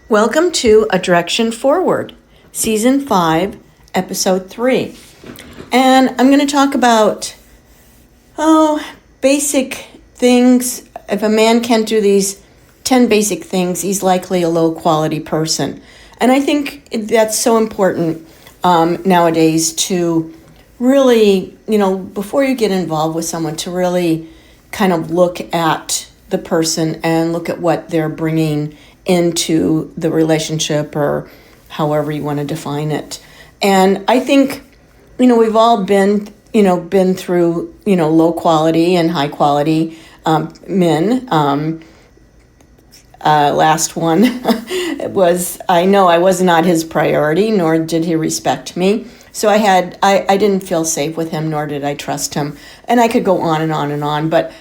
Welcome to A Direction Forward, Season 5, Episode 3. And I'm going to talk about, basic things. If a man can't do these 10 basic things, he's likely a low-quality person. And I think that's so important nowadays to really, before you get involved with someone, to really kind of look at the person and look at what they're bringing into the relationship, or however you want to define it. And I think, we've all been through, low quality and high quality men. Last one was, I know I was not his priority, nor did he respect me. So I didn't feel safe with him, nor did I trust him. And I could go on and on and on, but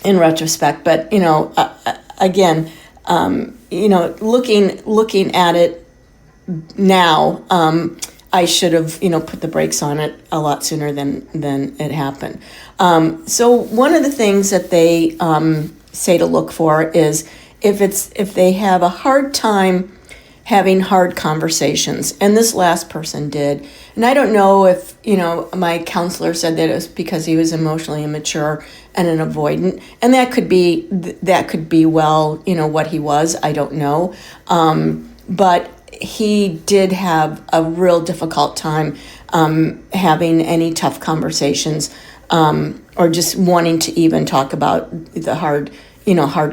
in retrospect, but, again, looking at it now, I should have, put the brakes on it a lot sooner than it happened. So one of the things that they say to look for is if they have a hard time having hard conversations, and this last person did. And I don't know if, my counselor said that it was because he was emotionally immature and an avoidant, and that could be what he was. I don't know. But he did have a real difficult time having any tough conversations, or just wanting to even talk about the hard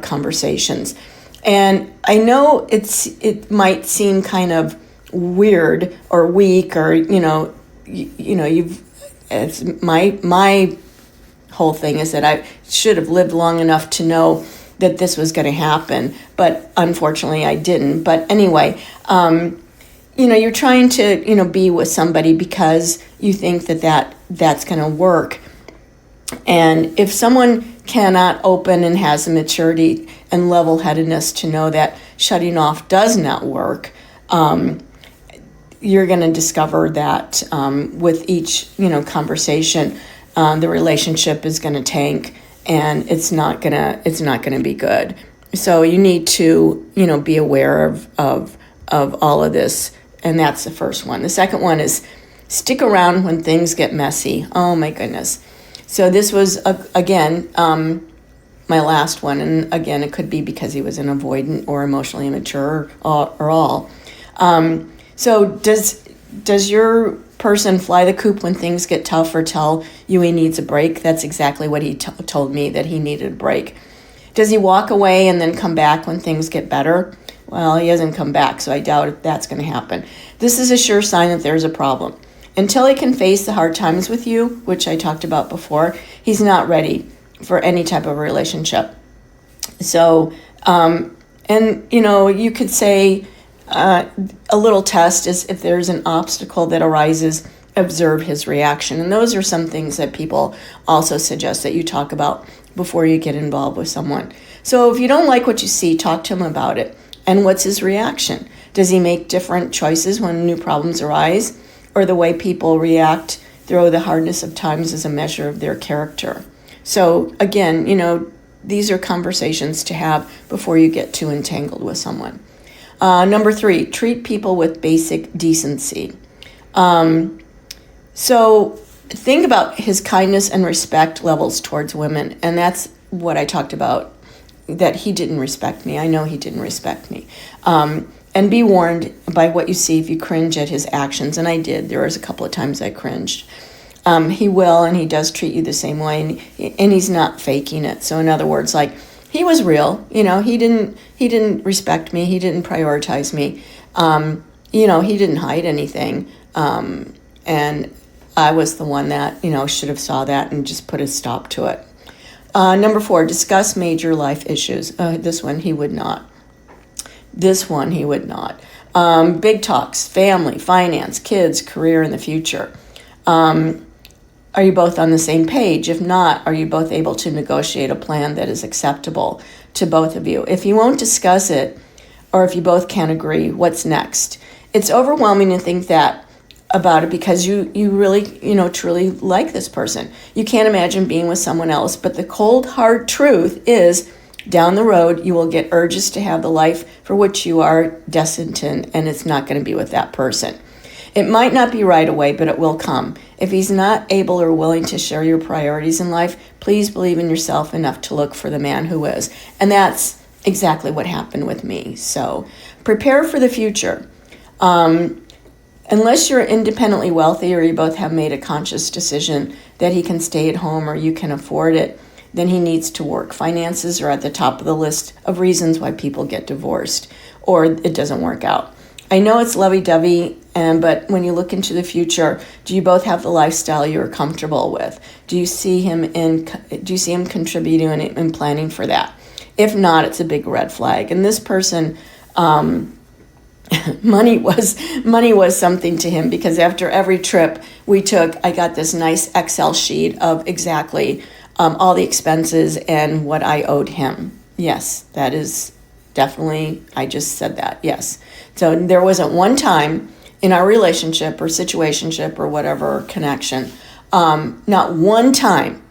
conversations. And I know it might seem kind of weird or weak, or it's my whole thing is that I should have lived long enough to know that this was going to happen, but unfortunately I didn't. But anyway, you're trying to be with somebody because you think that's going to work. And if someone cannot open and has the maturity and level-headedness to know that shutting off does not work, you're going to discover that with each conversation, the relationship is going to tank, and it's not gonna be good. So you need to be aware of all of this, and that's the first one. The second one is stick around when things get messy. Oh my goodness. So this was, again, my last one. And again, it could be because he was an avoidant or emotionally immature or all. So does your person fly the coop when things get tough, or tell you he needs a break? That's exactly what he told me, that he needed a break. Does he walk away and then come back when things get better? Well, he hasn't come back, so I doubt if that's going to happen. This is a sure sign that there's a problem. Until he can face the hard times with you, which I talked about before, he's not ready for any type of relationship. So, you could say a little test is if there's an obstacle that arises, observe his reaction. And those are some things that people also suggest that you talk about before you get involved with someone. So if you don't like what you see, talk to him about it. And what's his reaction? Does he make different choices when new problems arise? Or the way people react through the hardness of times is a measure of their character. So again, these are conversations to have before you get too entangled with someone. Number 3, treat people with basic decency. So think about his kindness and respect levels towards women. And that's what I talked about, that he didn't respect me. I know he didn't respect me. And be warned by what you see if you cringe at his actions. And I did. There was a couple of times I cringed. He will, and he does treat you the same way, and he's not faking it. So in other words, like, he was real. He didn't respect me. He didn't prioritize me. He didn't hide anything. And I was the one that, should have saw that and just put a stop to it. Number 4, discuss major life issues. This one he would not. Big talks, family, finance, kids, career, and the future. Are you both on the same page? If not, are you both able to negotiate a plan that is acceptable to both of you? If you won't discuss it, or if you both can't agree, what's next? It's overwhelming to think that about it because you really, truly like this person. You can't imagine being with someone else, but the cold, hard truth is Down the road, you will get urges to have the life for which you are destined to, and it's not going to be with that person. It might not be right away, but it will come. If he's not able or willing to share your priorities in life, please believe in yourself enough to look for the man who is. And that's exactly what happened with me. So prepare for the future. Unless you're independently wealthy or you both have made a conscious decision that he can stay at home or you can afford it, then he needs to work. Finances are at the top of the list of reasons why people get divorced or it doesn't work out. I know it's lovey-dovey, but when you look into the future, do you both have the lifestyle you're comfortable with? Do you see him contributing and planning for that? If not, it's a big red flag. And this person, money was something to him, because after every trip we took, I got this nice Excel sheet of exactly all the expenses and what I owed him. Yes, that is definitely, I just said that, yes. So there wasn't one time in our relationship or situationship or whatever connection, not one time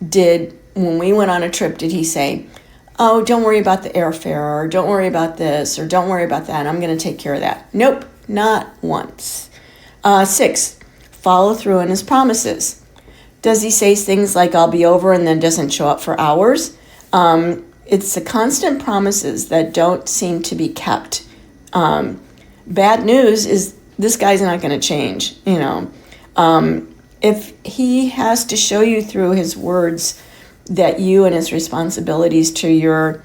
when we went on a trip, did he say, oh, don't worry about the airfare, or don't worry about this, or don't worry about that, I'm going to take care of that. Nope, not once. 6, follow through on his promises. Does he say things like, I'll be over, and then doesn't show up for hours? It's the constant promises that don't seem to be kept. Bad news is this guy's not going to change, if he has to show you through his words that you and his responsibilities to your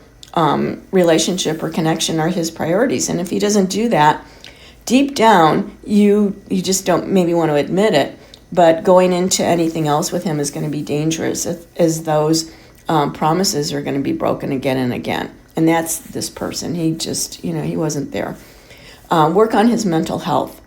relationship or connection are his priorities. And if he doesn't do that, deep down, you just don't maybe want to admit it, but going into anything else with him is going to be dangerous, as those promises are going to be broken again and again. And that's this person. He just, he wasn't there. Work on his mental health.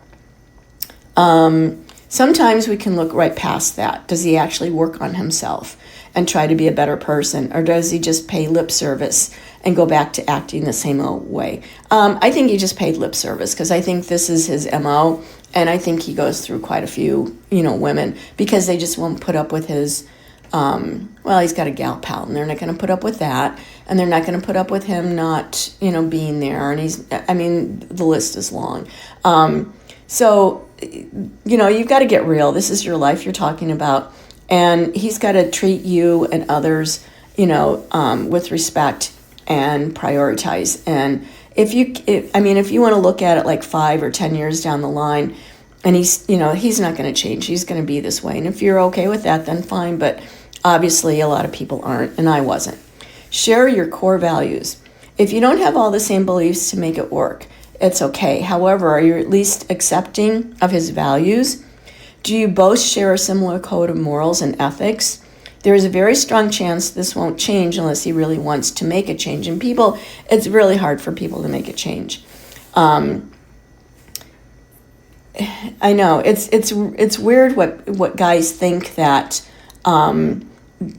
Sometimes we can look right past that. Does he actually work on himself and try to be a better person? Or does he just pay lip service and go back to acting the same old way? I think he just paid lip service, because I think this is his MO. And I think he goes through quite a few, women, because they just won't put up with his, he's got a gal pal, and they're not going to put up with that. And they're not going to put up with him not, being there. And the list is long. So, you've got to get real. This is your life you're talking about. And he's got to treat you and others, with respect and prioritize. And if you want to look at it like 5 or 10 years down the line, and he's not going to change. He's going to be this way. And if you're okay with that, then fine. But obviously a lot of people aren't, and I wasn't. Share your core values. If you don't have all the same beliefs to make it work, it's okay. However, are you at least accepting of his values? Do you both share a similar code of morals and ethics? There is a very strong chance this won't change unless he really wants to make a change. And it's really hard for people to make a change. I know it's weird what guys think that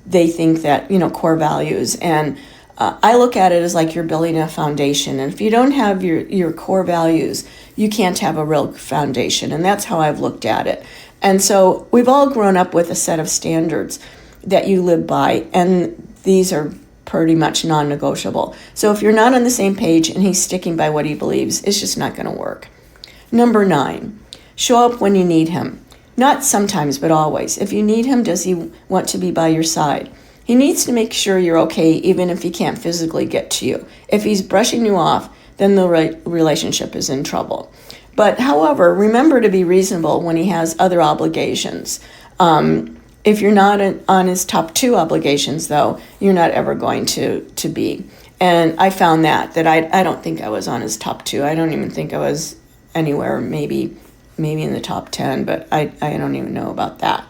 they think that core values, and I look at it as like you're building a foundation, and if you don't have your core values, you can't have a real foundation, and that's how I've looked at it. And so we've all grown up with a set of standards that you live by, and these are pretty much non-negotiable. So if you're not on the same page and he's sticking by what he believes, it's just not going to work. Number 9, show up when you need him. Not sometimes, but always. If you need him, does he want to be by your side? He needs to make sure you're okay, even if he can't physically get to you. If he's brushing you off, then the relationship is in trouble. But however, remember to be reasonable when he has other obligations. If you're not on his top 2 obligations, though, you're not ever going to be. And I found that I don't think I was on his top 2. I don't even think I was anywhere, maybe in the top 10, but I don't even know about that.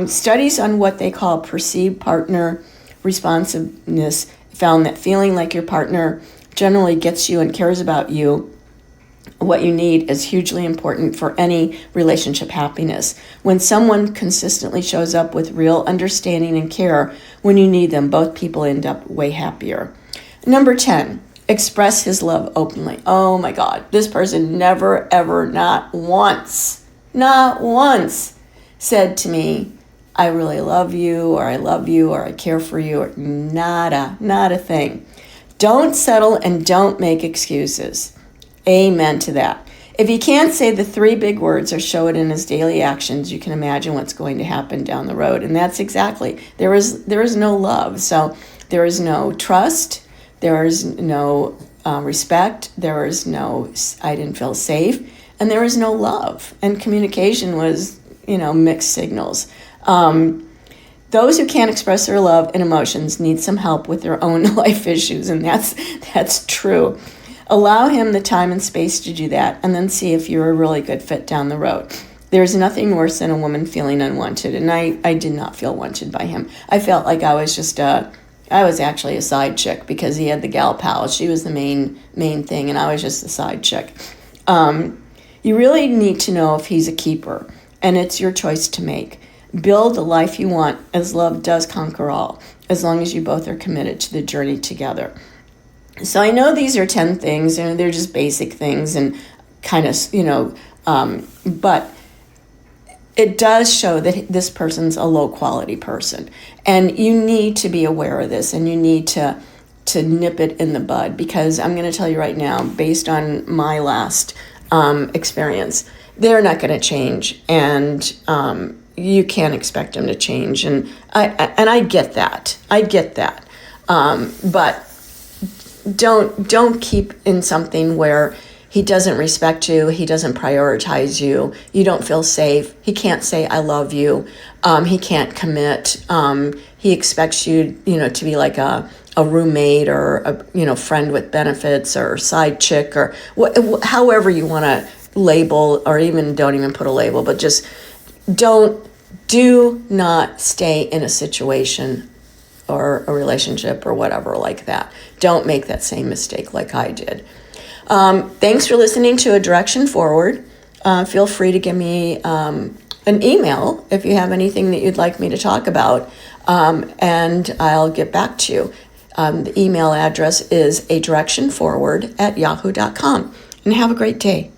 Studies on what they call perceived partner responsiveness found that feeling like your partner generally gets you and cares about you, what you need, is hugely important for any relationship happiness. When someone consistently shows up with real understanding and care when you need them, both people end up way happier. Number 10, express his love openly. Oh my God, this person never, ever, not once said to me, I really love you, or I love you, or I care for you, or nada, not a thing. Don't settle and don't make excuses. Amen to that. If he can't say the 3 big words or show it in his daily actions, you can imagine what's going to happen down the road. And that's exactly, there is no love. So there is no trust, there is no respect, there is no, I didn't feel safe, and there is no love. And communication was, mixed signals. Those who can't express their love and emotions need some help with their own life issues, and that's true. Allow him the time and space to do that, and then see if you're a really good fit down the road. There's nothing worse than a woman feeling unwanted, and I did not feel wanted by him. I felt like I was actually a side chick, because he had the gal pal. She was the main thing, and I was just the side chick. You really need to know if he's a keeper, and it's your choice to make. Build the life you want, as love does conquer all, as long as you both are committed to the journey together. So I know these are 10 things, and they're just basic things, and kind of, but it does show that this person's a low quality person. And you need to be aware of this, and you need to nip it in the bud, because I'm going to tell you right now, based on my last experience, they're not going to change, and you can't expect them to change. And I get that. But don't keep in something where he doesn't respect you, he doesn't prioritize you, you don't feel safe, he can't say I love you, he can't commit, he expects you, to be like a roommate, or a friend with benefits, or side chick, or however you want to label, or even don't even put a label, but just do not stay in a situation or a relationship or whatever like that. Don't make that same mistake like I did. Thanks for listening to A Direction Forward. Feel free to give me an email if you have anything that you'd like me to talk about, and I'll get back to you. The email address is adirectionforward@yahoo.com. And have a great day.